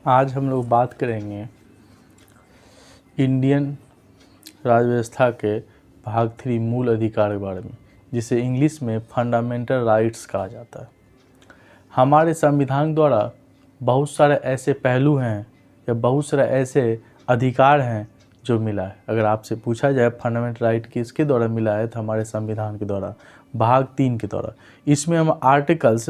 आज हम लोग बात करेंगे इंडियन राज्य व्यवस्था के भाग 3 मूल अधिकार के बारे में, जिसे इंग्लिश में फंडामेंटल राइट्स कहा जाता है। हमारे संविधान द्वारा बहुत सारे ऐसे पहलू हैं या बहुत सारे ऐसे अधिकार हैं जो मिला है। अगर आपसे पूछा जाए फंडामेंटल राइट किसके द्वारा मिला है, तो हमारे संविधान के द्वारा, भाग 3 के द्वारा। इसमें हम आर्टिकल्स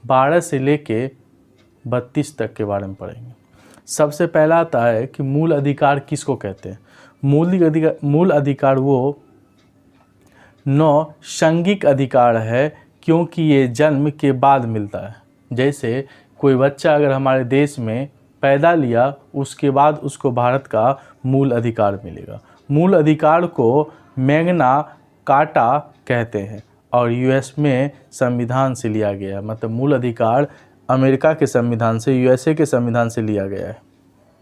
12 से लेके 32 तक के बारे में पढ़ेंगे। सबसे पहला आता है कि मूल अधिकार किसको कहते हैं। मूल अधिकार वो 9 संघिक अधिकार है, क्योंकि ये जन्म के बाद मिलता है। जैसे कोई बच्चा अगर हमारे देश में पैदा लिया, उसके बाद उसको भारत का मूल अधिकार मिलेगा। मूल अधिकार को मैग्ना कार्टा कहते हैं और यूएस में संविधान से लिया गया है। मतलब मूल अधिकार अमेरिका के संविधान से, यूएसए के संविधान से लिया गया है।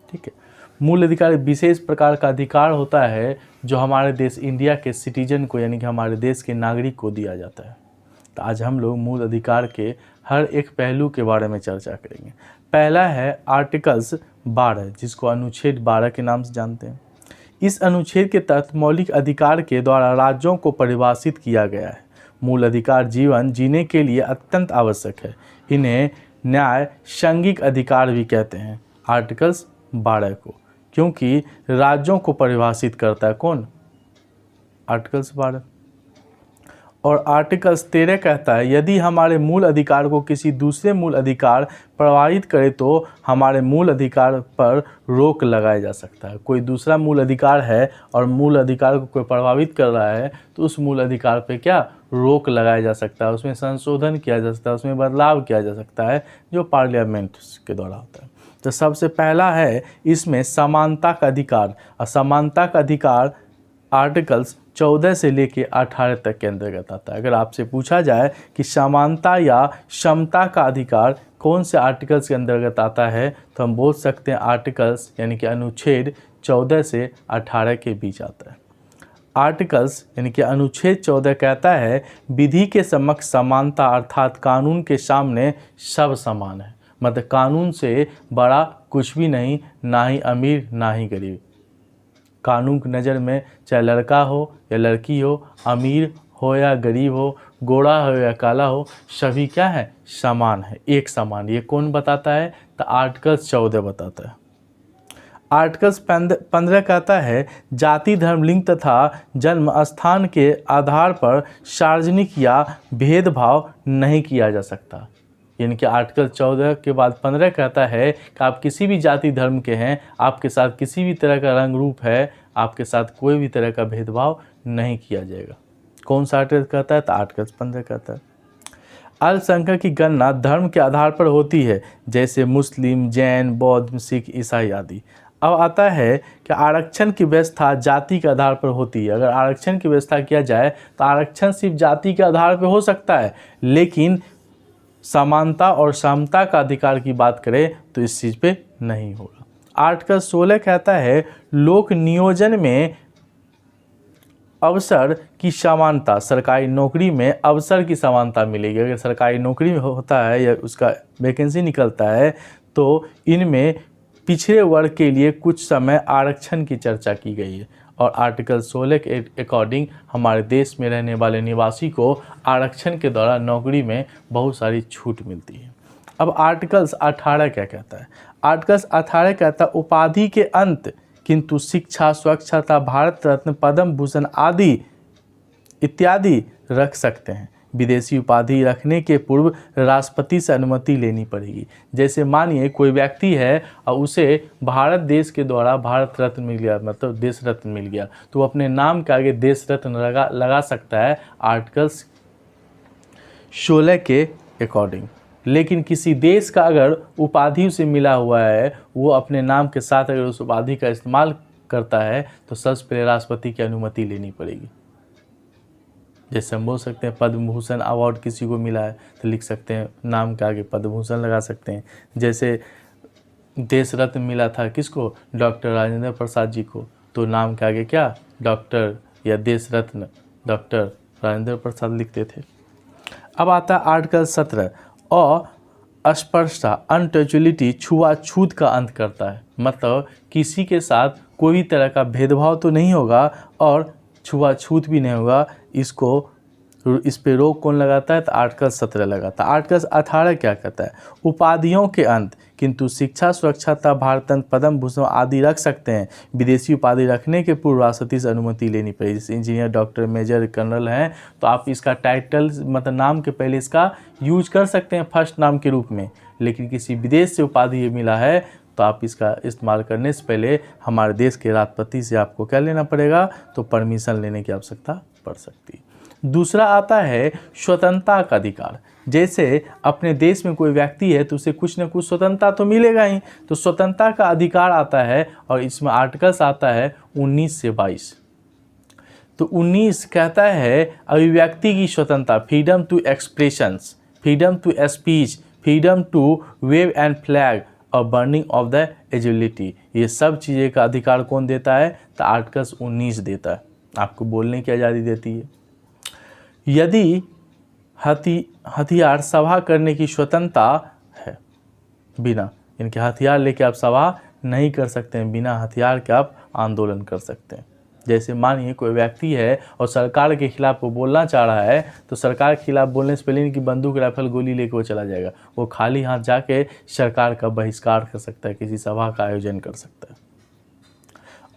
ठीक है। मूल अधिकार विशेष प्रकार का अधिकार होता है जो हमारे देश इंडिया के सिटीजन को, यानी कि हमारे देश के नागरिक को दिया जाता है। तो आज हम लोग मूल अधिकार के हर एक पहलू के बारे में चर्चा करेंगे। पहला है आर्टिकल्स 12, जिसको अनुच्छेद 12 के नाम से जानते हैं। इस अनुच्छेद के तहत मौलिक अधिकार के द्वारा राज्यों को परिभाषित किया गया है। मूल अधिकार जीवन जीने के लिए अत्यंत आवश्यक है। इन्हें न्याय संघिक अधिकार भी कहते हैं, आर्टिकल्स 12 को, क्योंकि राज्यों को परिभाषित करता है कौन, आर्टिकल्स 12। और आर्टिकल्स 13 कहता है यदि हमारे मूल अधिकार को किसी दूसरे मूल अधिकार प्रभावित करे तो हमारे मूल अधिकार पर रोक लगाया जा सकता है। कोई दूसरा मूल अधिकार है और मूल अधिकार को कोई प्रभावित कर रहा है तो उस मूल अधिकार पे क्या रोक लगाया जा सकता है, उसमें संशोधन किया जा सकता है, उसमें बदलाव किया जा सकता है, जो पार्लियामेंट के द्वारा होता है। तो सबसे पहला है इसमें समानता का अधिकार। और समानता का अधिकार आर्टिकल्स 14 से लेके 18 तक के अंतर्गत आता है। अगर आपसे पूछा जाए कि समानता या समता का अधिकार कौन से आर्टिकल्स के अंतर्गत आता है, तो हम बोल सकते हैं आर्टिकल्स यानी कि अनुच्छेद 14 से 18 के बीच आता है। आर्टिकल्स यानी कि अनुच्छेद 14 कहता है विधि के समक्ष समानता, अर्थात कानून के सामने सब समान है। मतलब कानून से बड़ा कुछ भी नहीं, ना ही अमीर ना ही गरीब। कानून की नज़र में चाहे लड़का हो या लड़की हो, अमीर हो या गरीब हो, गोरा हो या काला हो, सभी क्या है, समान है, एक समान। ये कौन बताता है, तो आर्टिकल्स 14 बताता है। आर्टिकल्स 15 कहता है जाति, धर्म, लिंग तथा जन्म स्थान के आधार पर सार्वजनिक या भेदभाव नहीं किया जा सकता। यानी कि आर्टिकल 14 के बाद 15 कहता है कि आप किसी भी जाति धर्म के हैं, आपके साथ किसी भी तरह का रंग रूप है, आपके साथ कोई भी तरह का भेदभाव नहीं किया जाएगा। कौन सा आर्टिकल कहता है, तो आर्टिकल 15 कहता है। अल्पसंख्यक की गणना धर्म के आधार पर होती है, जैसे मुस्लिम, जैन, बौद्ध, सिख, ईसाई आदि। अब आता है कि आरक्षण की व्यवस्था जाति के आधार पर होती है। अगर आरक्षण की व्यवस्था किया जाए तो आरक्षण सिर्फ जाति के आधार पर हो सकता है, लेकिन समानता और समता का अधिकार की बात करें तो इस चीज़ पे नहीं होगा। आर्टिकल 16 कहता है लोक नियोजन में अवसर की समानता, सरकारी नौकरी में अवसर की समानता मिलेगी। अगर सरकारी नौकरी में होता है या उसका वैकेंसी निकलता है तो इनमें पिछड़े वर्ग के लिए कुछ समय आरक्षण की चर्चा की गई है। और आर्टिकल 16 के अकॉर्डिंग हमारे देश में रहने वाले निवासी को आरक्षण के द्वारा नौकरी में बहुत सारी छूट मिलती है। अब आर्टिकल्स 18 क्या कहता है, आर्टिकल्स 18 कहता है उपाधि के अंत किंतु शिक्षा, स्वच्छता, भारत रत्न, पद्म भूषण आदि इत्यादि रख सकते हैं। विदेशी उपाधि रखने के पूर्व राष्ट्रपति से अनुमति लेनी पड़ेगी। जैसे मानिए कोई व्यक्ति है और उसे भारत देश के द्वारा भारत रत्न मिल गया, मतलब देश रत्न मिल गया, तो वो अपने नाम के आगे देश रत्न लगा सकता है आर्टिकल्स 16 के अकॉर्डिंग। लेकिन किसी देश का अगर उपाधि उसे मिला हुआ है, वो अपने नाम के साथ अगर उस उपाधि का इस्तेमाल करता है तो सबसे पहले राष्ट्रपति की अनुमति लेनी पड़ेगी। जैसे हम बोल सकते हैं पद्म भूषण अवार्ड किसी को मिला है तो लिख सकते हैं नाम के आगे पद्म भूषण लगा सकते हैं। जैसे देश रत्न मिला था किसको, डॉक्टर राजेंद्र प्रसाद जी को, तो नाम के आगे क्या, डॉक्टर या देश रत्न डॉक्टर राजेंद्र प्रसाद लिखते थे। अब आता है आर्टिकल 17 और अस्पृश्यता अनटचबिलिटी छुआछूत का अंत करता है, मतलब किसी के साथ कोई भी तरह का भेदभाव तो नहीं होगा और छुआछूत भी नहीं होगा। इस पे रोक कौन लगाता है? तो आर्टिकल 17 लगाता है। आर्टिकल 18 क्या कहता है? उपाधियों के अंत, किंतु शिक्षा सुरक्षा भारत रत्न पद्म भूषण आदि रख सकते हैं। विदेशी उपाधि रखने के पूर्व राष्ट्रपति से अनुमति लेनी पड़ेगी। जैसे इंजीनियर, डॉक्टर, मेजर, कर्नल हैं तो आप इसका टाइटल मतलब नाम के पहले इसका यूज कर सकते हैं फर्स्ट नाम के रूप में। लेकिन किसी विदेश से उपाधि मिला है तो आप इसका इस्तेमाल करने से पहले हमारे देश के राष्ट्रपति से आपको क्या लेना पड़ेगा? तो परमिशन लेने की आवश्यकता पड़ सकती है। दूसरा आता है स्वतंत्रता का अधिकार। जैसे अपने देश में कोई व्यक्ति है तो उसे कुछ न कुछ स्वतंत्रता तो मिलेगा ही, तो स्वतंत्रता का अधिकार आता है और इसमें आर्टिकल्स आता है 19 से 22। तो 19 कहता है अभिव्यक्ति की स्वतंत्रता, freedom to expressions, freedom to speech, freedom to wave and flag और बर्निंग ऑफ द एजिलिटी। ये सब चीज़ें का अधिकार कौन देता है? तो आर्टिकल्स 19 देता है, आपको बोलने की आज़ादी देती है। यदि हथियार सभा करने की स्वतंत्रता है, बिना इनके हथियार लेके आप सभा नहीं कर सकते हैं, बिना हथियार के आप आंदोलन कर सकते हैं। जैसे मानिए कोई व्यक्ति है और सरकार के खिलाफ वो बोलना चाह रहा है तो सरकार के खिलाफ बोलने से पहले इनकी बंदूक, राइफल, गोली लेके वो चला जाएगा। वो खाली हाथ जाके सरकार का बहिष्कार कर सकता है, किसी सभा का आयोजन कर सकता है।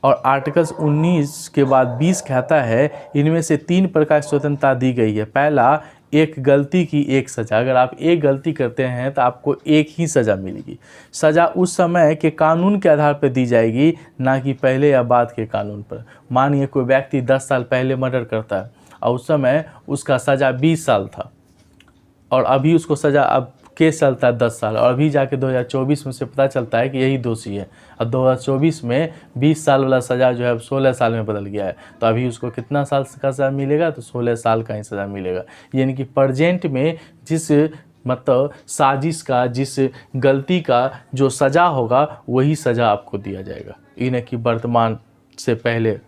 और आर्टिकल्स 19 के बाद 20 कहता है इनमें से 3 प्रकार की स्वतंत्रता दी गई है। पहला, एक गलती की एक सज़ा। अगर आप एक गलती करते हैं तो आपको एक ही सज़ा मिलेगी। सज़ा उस समय के कानून के आधार पर दी जाएगी, ना कि पहले या बाद के कानून पर। मानिए कोई व्यक्ति 10 साल पहले मर्डर करता है और उस समय उसका सज़ा 20 साल था और अभी उसको सज़ा अब केस चलता है 10 साल और अभी जाके 2024 में से पता चलता है कि यही दोषी है। अब 2024 में 20 साल वाला सज़ा जो है 16 साल में बदल गया है, तो अभी उसको कितना साल का सज़ा मिलेगा? तो 16 साल का ही सज़ा मिलेगा। यानी कि प्रेजेंट में जिस मतलब साजिश का, जिस गलती का जो सज़ा होगा वही सज़ा आपको दिया जाएगा। ये नहीं कि वर्तमान से पहले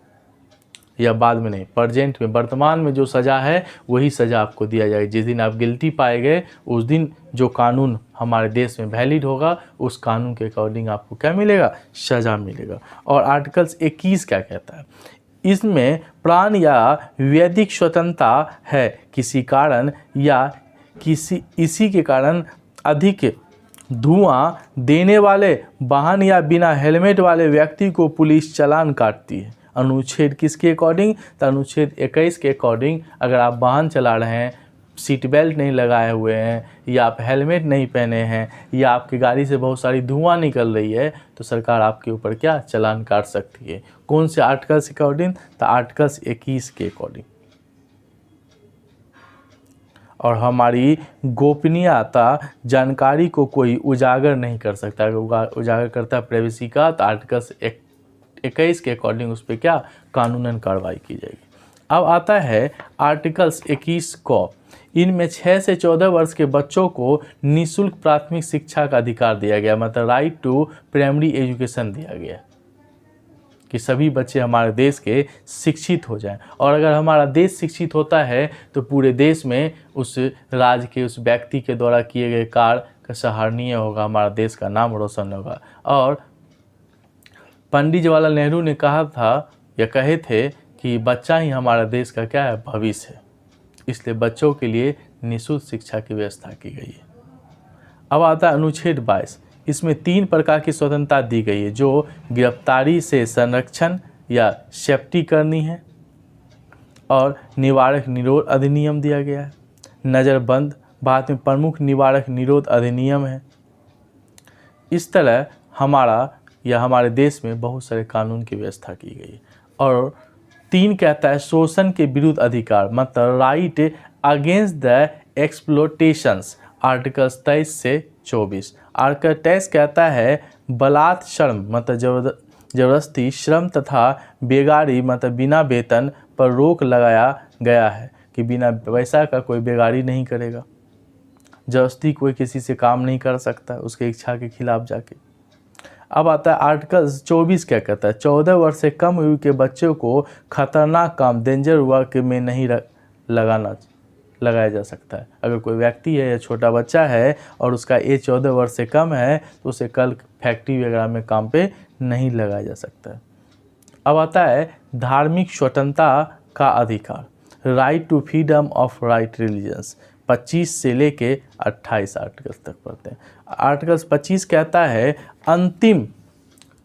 या बाद में नहीं, प्रेजेंट में, वर्तमान में जो सज़ा है वही सज़ा आपको दिया जाएगा। जिस दिन आप गिल्टी पाए गए उस दिन जो कानून हमारे देश में वैलिड होगा उस कानून के अकॉर्डिंग आपको क्या मिलेगा? सज़ा मिलेगा। और आर्टिकल्स 21 क्या कहता है? इसमें प्राण या वैयक्तिक स्वतंत्रता है, किसी कारण या इसी के कारण अधिक धुआं देने वाले वाहन या बिना हेलमेट वाले व्यक्ति को पुलिस चालान काटती है। अनुच्छेद किसके अकॉर्डिंग? तो अनुच्छेद 21 के अकॉर्डिंग अगर आप वाहन चला रहे हैं, सीट बेल्ट नहीं लगाए हुए हैं या आप हेलमेट नहीं पहने हैं या आपकी गाड़ी से बहुत सारी धुआं निकल रही है तो सरकार आपके ऊपर क्या चालान काट सकती है। कौन से आर्टिकल्स के अकॉर्डिंग? तो आर्टिकल्स 21 के अकॉर्डिंग। और हमारी गोपनीयता जानकारी को कोई उजागर नहीं कर सकता। अगर उजागर करता है प्राइवेसी का तो आर्टिकल्स 21 के अकॉर्डिंग उस पर क्या कानूनन कार्रवाई की जाएगी। अब आता है आर्टिकल्स 21 को। इनमें 6 से 14 वर्ष के बच्चों को निःशुल्क प्राथमिक शिक्षा का अधिकार दिया गया, मतलब राइट टू प्राइमरी एजुकेशन दिया गया कि सभी बच्चे हमारे देश के शिक्षित हो जाएं। और अगर हमारा देश शिक्षित होता है तो पूरे देश में उस राज्य के, उस व्यक्ति के द्वारा किए गए कार्य का सराहनीय होगा, हमारा देश का नाम रोशन होगा। और पंडित जवाहरलाल नेहरू ने कहा था या कहे थे कि बच्चा ही हमारा देश का क्या है? भविष्य है। इसलिए बच्चों के लिए निःशुल्क शिक्षा की व्यवस्था की गई है। अब आता है अनुच्छेद 22। इसमें 3 प्रकार की स्वतंत्रता दी गई है, जो गिरफ्तारी से संरक्षण या सेफ्टी करनी है, और निवारक निरोध अधिनियम दिया गया है। नज़रबंद भारत में प्रमुख निवारक निरोध अधिनियम है। इस तरह हमारे देश में बहुत सारे कानून की व्यवस्था की गई है। और 3 कहता है शोषण के विरुद्ध अधिकार, मतलब राइट अगेंस्ट द एक्सप्लोटेशंस, आर्टिकल 23 से 24। आर्टिकल 23 कहता है बलात् श्रम, मतलब जबरदस्ती श्रम तथा बेगारी, मतलब बिना वेतन पर रोक लगाया गया है कि बिना पैसा का कोई बेगारी नहीं करेगा। जबरदस्ती कोई किसी से काम नहीं कर सकता उसके इच्छा के खिलाफ जाके। अब आता है आर्टिकल 24 क्या कहता है? 14 वर्ष से कम उम्र के बच्चों को खतरनाक काम, डेंजर वर्क में नहीं लगाना लगाया जा सकता है। अगर कोई व्यक्ति है या छोटा बच्चा है और उसका एज 14 वर्ष से कम है तो उसे कल फैक्ट्री वगैरह में काम पे नहीं लगाया जा सकता है। अब आता है धार्मिक स्वतंत्रता का अधिकार, right to freedom of right religions. 25 से लेके 28 आर्टिकल्स तक पढ़ते हैं। आर्टिकल्स 25 कहता है अंतिम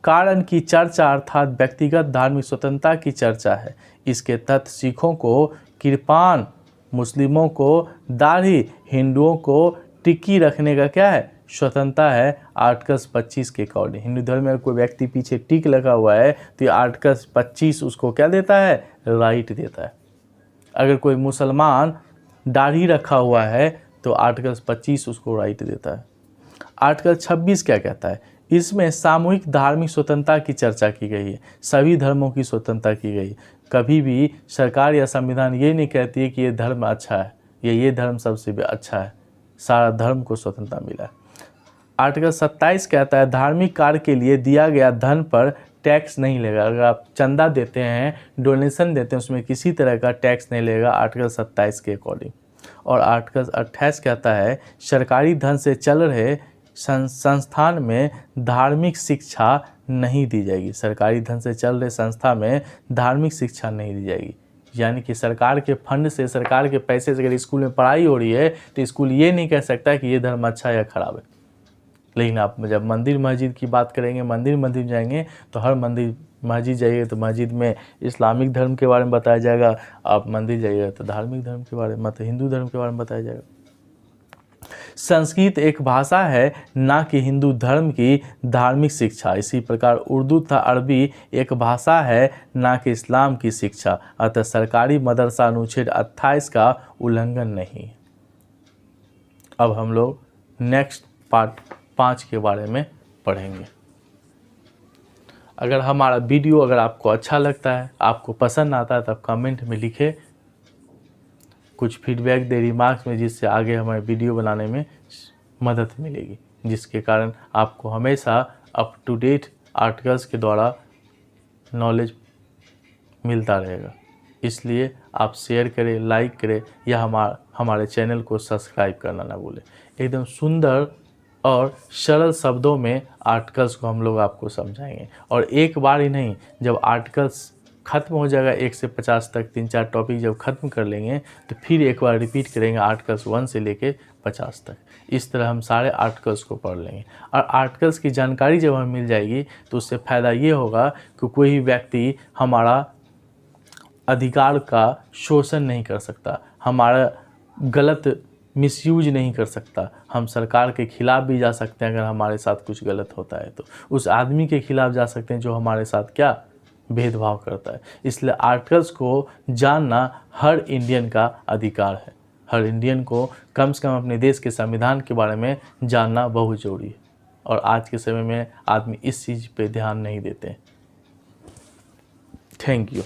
कारण की चर्चा अर्थात व्यक्तिगत धार्मिक स्वतंत्रता की चर्चा है। इसके तथ्य सिखों को कृपाण, मुस्लिमों को दाढ़ी, हिंदुओं को टिक्की रखने का क्या है, स्वतंत्रता है आर्टिकल्स 25 के अकॉर्डिंग। हिंदू धर्म में कोई व्यक्ति पीछे टिक लगा हुआ है तो ये आर्टिकल्स 25 उसको क्या देता है, राइट देता है। अगर कोई मुसलमान दाढ़ी रखा हुआ है तो आर्टिकल्स 25 उसको राइट देता है। आर्टिकल 26 क्या कहता है, इसमें सामूहिक धार्मिक स्वतंत्रता की चर्चा की गई है, सभी धर्मों की स्वतंत्रता की गई। कभी भी सरकार या संविधान ये नहीं कहती है कि ये धर्म अच्छा है या ये धर्म सबसे भी अच्छा है, सारा धर्म को स्वतंत्रता मिला है। आर्टिकल 27 कहता है धार्मिक कार्य के लिए दिया गया धन पर टैक्स नहीं लेगा। अगर आप चंदा देते हैं, डोनेशन देते हैं, उसमें किसी तरह का टैक्स नहीं लेगा आर्टिकल 27 के अकॉर्डिंग। और आर्टिकल 28 कहता है सरकारी धन से चल रहे संस्थान में धार्मिक शिक्षा नहीं दी जाएगी। सरकारी धन से चल रहे संस्था में धार्मिक शिक्षा नहीं दी जाएगी। यानी कि सरकार के फंड से, सरकार के पैसे से अगर स्कूल में पढ़ाई हो रही है तो स्कूल ये नहीं कह सकता कि ये धर्म अच्छा या ख़राब है। लेकिन आप जब मंदिर मस्जिद की बात करेंगे, मंदिर जाएंगे तो हर मंदिर मस्जिद जाइए तो मस्जिद में इस्लामिक धर्म के बारे में बताया जाएगा, आप मंदिर जाइएगा तो धार्मिक धर्म के बारे में, मतलब हिंदू धर्म के बारे में बताया जाएगा। संस्कृत एक भाषा है, ना कि हिंदू धर्म की धार्मिक शिक्षा। इसी प्रकार उर्दू तथा अरबी एक भाषा है, ना कि इस्लाम की शिक्षा। अतः सरकारी मदरसा अनुच्छेद 28 का उल्लंघन नहीं। अब हम लोग नेक्स्ट पार्ट 5 के बारे में पढ़ेंगे। अगर हमारा वीडियो अगर आपको अच्छा लगता है, आपको पसंद आता है, तब कमेंट में लिखें, कुछ फीडबैक दे रिमार्क्स में, जिससे आगे हमारे वीडियो बनाने में मदद मिलेगी, जिसके कारण आपको हमेशा अप टू डेट आर्टिकल्स के द्वारा नॉलेज मिलता रहेगा। इसलिए आप शेयर करें, लाइक करें या हमारे चैनल को सब्सक्राइब करना ना भूलें। एकदम सुंदर और सरल शब्दों में आर्टिकल्स को हम लोग आपको समझाएंगे। और एक बार ही नहीं, जब आर्टिकल्स ख़त्म हो जाएगा 1 से 50 तक 3-4 टॉपिक जब ख़त्म कर लेंगे तो फिर एक बार रिपीट करेंगे आर्टिकल्स 1 से लेके 50 तक। इस तरह हम सारे आर्टिकल्स को पढ़ लेंगे। और आर्टिकल्स की जानकारी जब हमें मिल जाएगी तो उससे फ़ायदा ये होगा कि कोई भी व्यक्ति हमारा अधिकार का शोषण नहीं कर सकता, हमारा गलत मिसयूज नहीं कर सकता। हम सरकार के खिलाफ़ भी जा सकते हैं अगर हमारे साथ कुछ गलत होता है तो, उस आदमी के खिलाफ़ जा सकते हैं जो हमारे साथ क्या भेदभाव करता है। इसलिए आर्टिकल्स को जानना हर इंडियन का अधिकार है। हर इंडियन को कम से कम अपने देश के संविधान के बारे में जानना बहुत ज़रूरी है। और आज के समय में आदमी इस चीज़ पे ध्यान नहीं देते। Thank you.